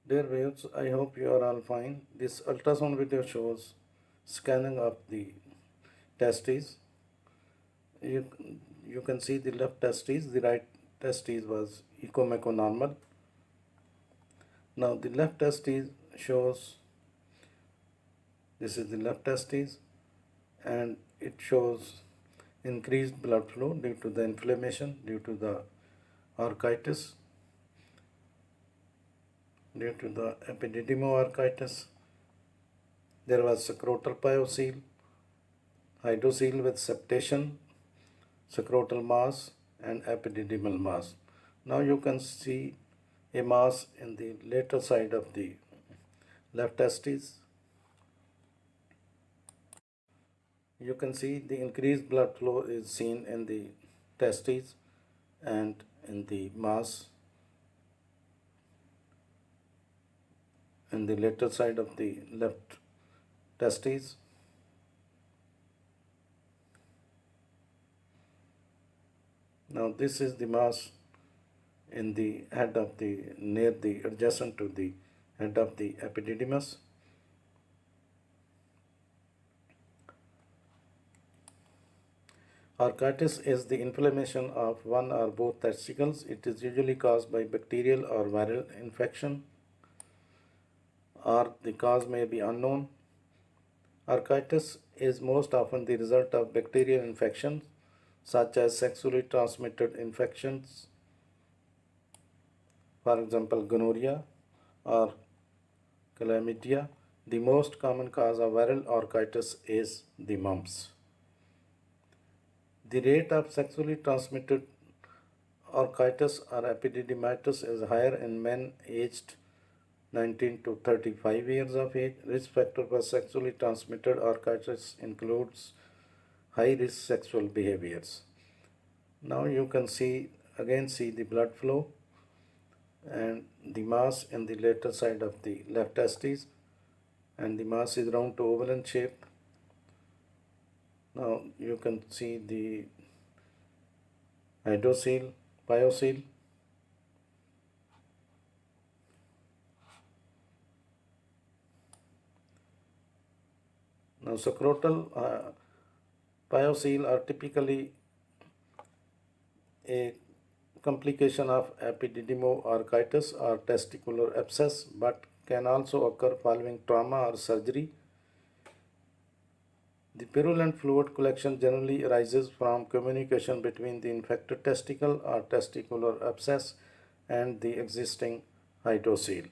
Dear viewers, I hope you are all fine. This ultrasound video shows scanning of the testes. You can see the left testes, the right testes was echo-mecho-normal. Now the left testes shows, this is the left testes, and it shows increased blood flow due to the inflammation, due to the or-KIE-tis, due to the Epididymo-orchitis. There was Scrotal Pyocele, Hydrocele with septation, scrotal mass and epididymal mass. Now you can see a mass in the lateral side of the left testis. You can see the increased blood flow is seen in the testes and in the mass in the lateral side of the left testes. Now this is the mass in the head of the near the adjacent to the head of the epididymis. Or-KIE-tis is the inflammation of one or both testicles. It is usually caused by bacterial or viral infection, or the cause may be unknown. Or-KIE-tis is most often the result of bacterial infections such as sexually transmitted infections, for example gonorrhea or chlamydia. The most common cause of viral or-KIE-tis is the mumps. The rate of sexually transmitted or-KIE-tis or epididymitis is higher in men aged 19 to 35 years of age. Risk factor for sexually transmitted or-KIE-tis includes high risk sexual behaviors. Now you can see the blood flow and the mass in the lateral side of the left testes, and the mass is round to oval in shape. Now you can see the hydrocele, pyocele. Now scrotal pyocele are typically a complication of epididymo-orchitis or testicular abscess, but can also occur following trauma or surgery. The purulent fluid collection generally arises from communication between the infected testicle or testicular abscess and the existing hydrocele.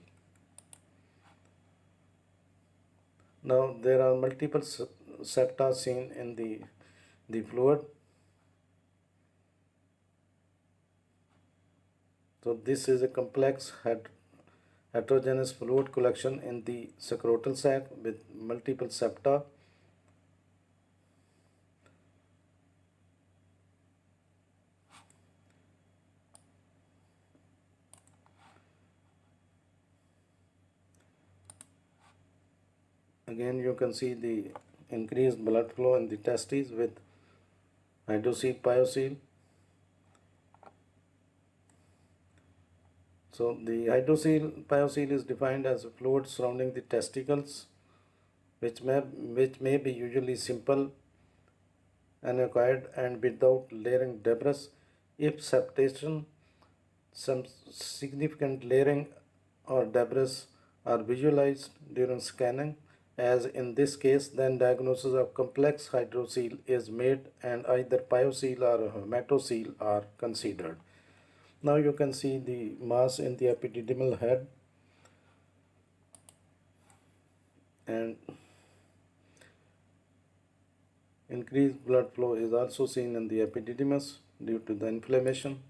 Now there are multiple septa seen in the fluid. So this is a complex heterogeneous fluid collection in the scrotal sac with multiple septa. Again you can see the increased blood flow in the testes with hydrocele, pyocele. So the hydrocele, pyocele is defined as a fluid surrounding the testicles, which may be usually simple, anechoic and without layering debris. If septation, some significant layering or debris are visualized during scanning, as in this case, then diagnosis of complex hydrocele is made and either pyocele or hematocele are considered. Now you can see the mass in the epididymal head, and increased blood flow is also seen in the epididymis due to the inflammation.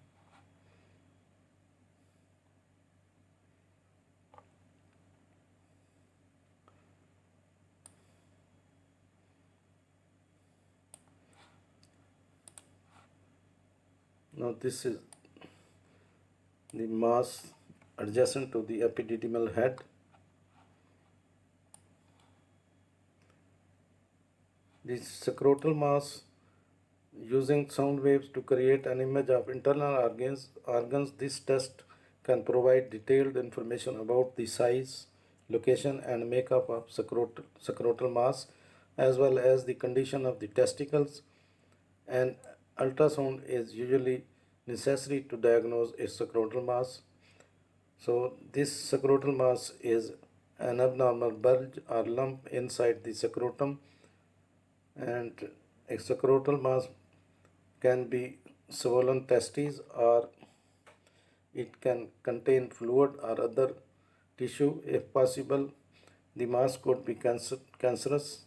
Now this is the mass adjacent to the epididymal head. The scrotal mass using sound waves to create an image of internal organs. This test can provide detailed information about the size, location, and makeup of scrotal mass, as well as the condition of the testicles. And ultrasound is usually necessary to diagnose a scrotal mass. So, this scrotal mass is an abnormal bulge or lump inside the scrotum, and a scrotal mass can be swollen testes, or it can contain fluid or other tissue. If possible, the mass could be cancerous,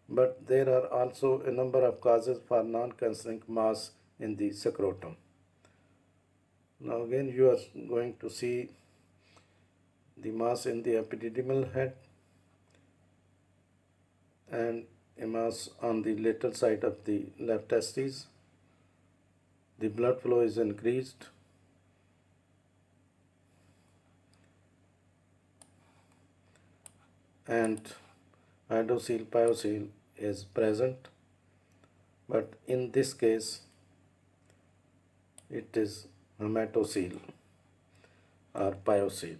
but there are also a number of causes for non-cancerous mass in the scrotum. Now again you are going to see the mass in the epididymal head and a mass on the lateral side of the left testis. The blood flow is increased, and hydrocele pyocele is present, but in this case it is hematocele or pyocele.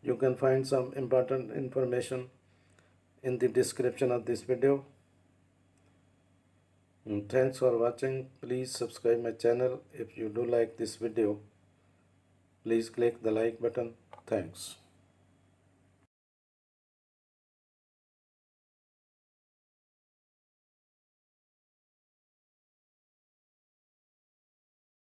You can find some important information in the description of this video. And thanks for watching. Please subscribe my channel. If you do like this video, please click the like button. Thanks.